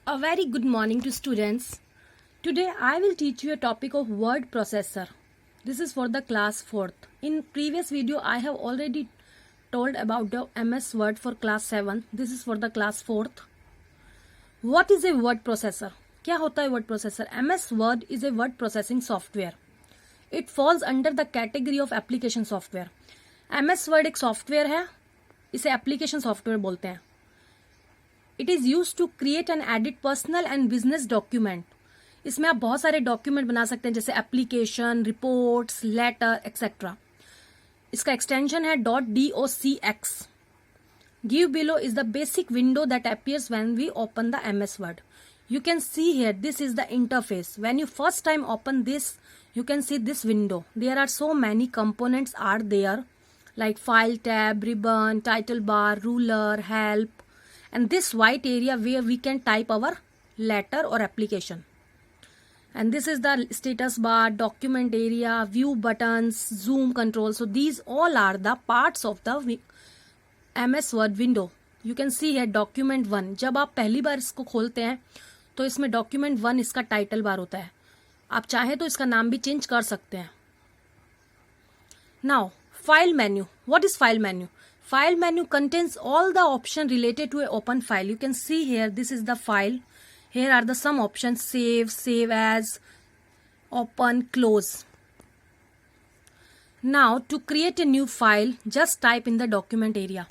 A very good morning to students. Today I will teach you a topic of word processor. This is for the class 4th. In previous video I have already told about the MS Word for class 7. This is for the class 4th. What is a word processor? क्या होता है word processor? MS Word is a word processing software. It falls under the category of application software. MS Word एक software है, इसे application software बोलते हैं. It is use to create and edit personal and business document. इसमें आप बहुत सारे document बना सकते हैं जैसे एप्लीकेशन, रिपोर्ट्स, लेटर एक्सेट्रा. इसका एक्सटेंशन है .docx. Give below is the basic window that appears when we open the MS Word. You can see here, this is the interface. When you first time open this, you can see this window. There are so many components are there, like file tab, ribbon, title bar, ruler, help, and this white area where we can type our letter or application. And this is the status bar, document area, view buttons, zoom control. So these all are the parts of the MS Word window. You can see here document 1. जब आप पहली बार इसको खोलते हैं तो इसमें document 1 इसका title bar होता है. आप चाहे तो इसका नाम भी चेंज कर सकते हैं. Now file menu. What is file menu? File menu contains all the options related to a open file. You can see here, this is the file. Here are the some options: save, save as, open, close. Now to create a new file, just type in the document area.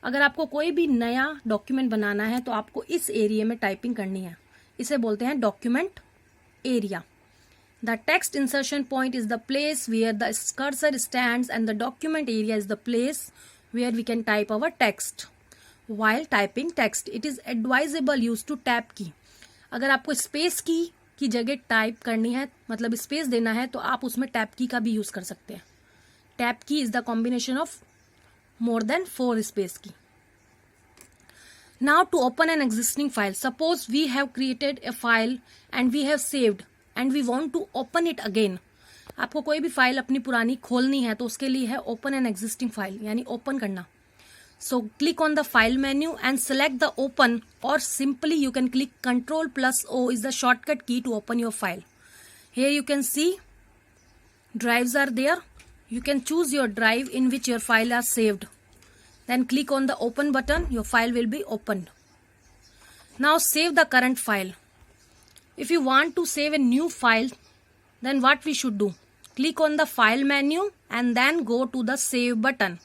अगर आपको कोई भी नया document बनाना है तो आपको इस area में टाइपिंग करनी है. इसे बोलते हैं document area. The text insertion point is the place where the cursor stands and the document area is the place where we can type our text. While typing text, it is advisable use to tab key. अगर आपको space की जगह type करनी है, मतलब space देना है, तो आप उसमें टैब की का भी यूज कर सकते हैं. टैब की is the combination of more than 4 space की. Now to open an existing file. Suppose we have created a file and we have saved and we want to open it again. आपको कोई भी file अपनी पुरानी खोलनी है तो उसके लिए है ओपन एन एग्जिस्टिंग फाइल, यानी ओपन करना. So click on the file menu and select the open, और simply you can click Ctrl+O is the shortcut key to open your file. Here you can see drives are there. You can choose your drive in which your file are saved. Then click on the open button. Your file will be opened. Now save the current file. If you want to save a new file, then what we should do? Click on the file menu and then go to the save button.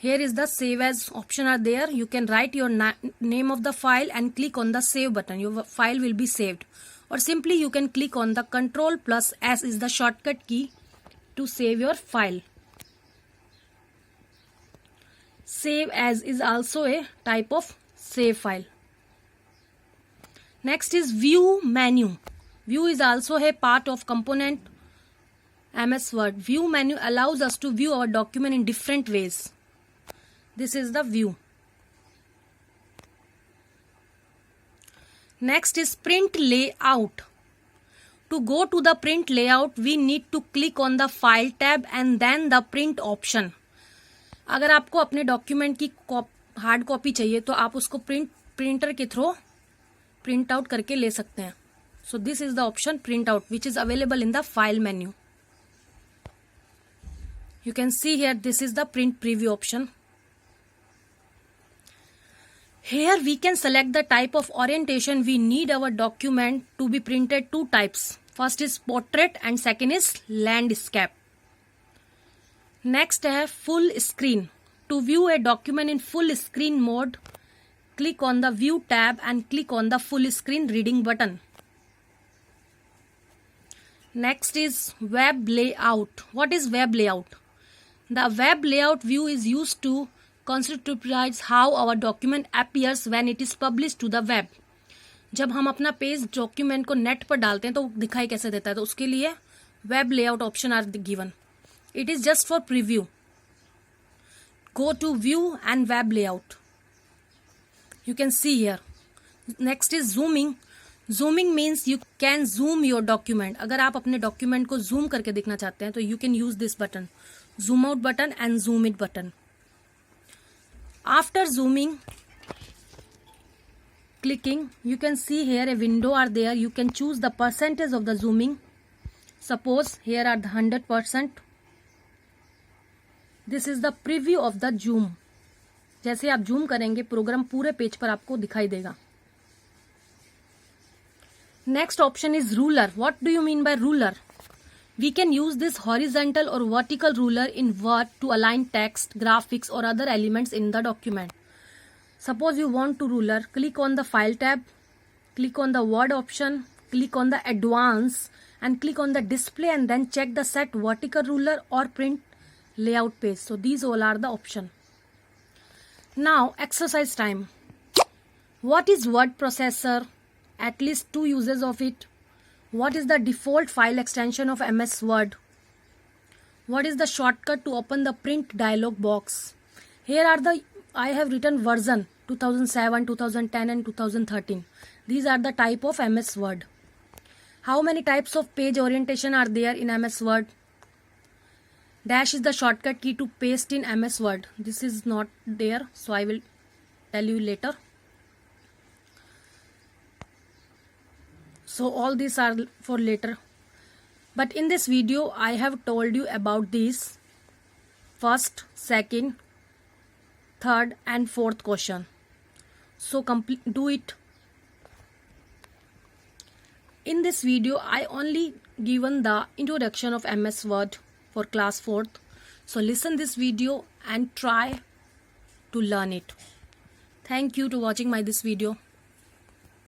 Here is the save as option are there. You can write your name of the file and click on the save button. Your file will be saved. Or simply you can click on the Ctrl+S is the shortcut key to save your file. Save as is also a type of save file. Next is view menu. View is also a part of component MS Word. View menu allows us to view our document in different ways. This is the view. Next is print layout. To go to the print layout, we need to click on the file tab and then the print option. अगर आपको अपने document की hard copy चाहिए तो आप उसको printer के through print out करके ले सकते हैं. So this is the option print out, which is available in the file menu. You can see here, this is the print preview option. Here we can select the type of orientation we need our document to be printed. 2 types. First is portrait and second is landscape. Next है full screen. To view a document in full screen mode, click on the view tab and click on the full screen reading button. Next is web layout. What is web layout? The web layout view is used to conceptualize how our document appears when it is published to the web. जब हम अपना page document को net पर डालते हैं तो दिखाई कैसे देता है, तो उसके लिए web layout option are given. It is just for preview. Go to view and web layout. You can see here. Next is zooming. Zooming means you can zoom your document. अगर आप अपने डॉक्यूमेंट को zoom करके देखना चाहते हैं तो you can use this button, zoom out button and zoom in button. After zooming, clicking, you can see here a window are there. You can choose the percentage of the zooming. Suppose here are the 100%. This is the preview of the zoom. जैसे आप zoom करेंगे programme पूरे page पर आपको दिखाई देगा. Next option is ruler. What do you mean by ruler? We can use this horizontal or vertical ruler in Word to align text, graphics or other elements in the document. Suppose you want to ruler, click on the File tab, click on the Word option, click on the Advanced and click on the Display and then check the Set Vertical Ruler or Print Layout page. So these all are the option. Now exercise time. What is word processor? At least 2 uses of it. What is the default file extension of MS Word? What is the shortcut to open the print dialog box? Here are the I have written version 2007, 2010 and 2013. These are the type of MS Word. How many types of page orientation are there in MS Word? Dash is the shortcut key to paste in MS Word. This is not there, so I will tell you later. So all these are for later. But in this video, I have told you about these first, second, third and fourth question. So do it. In this video, I only given the introduction of MS Word for class 4th. So listen this video and try to learn it. Thank you to watching this video.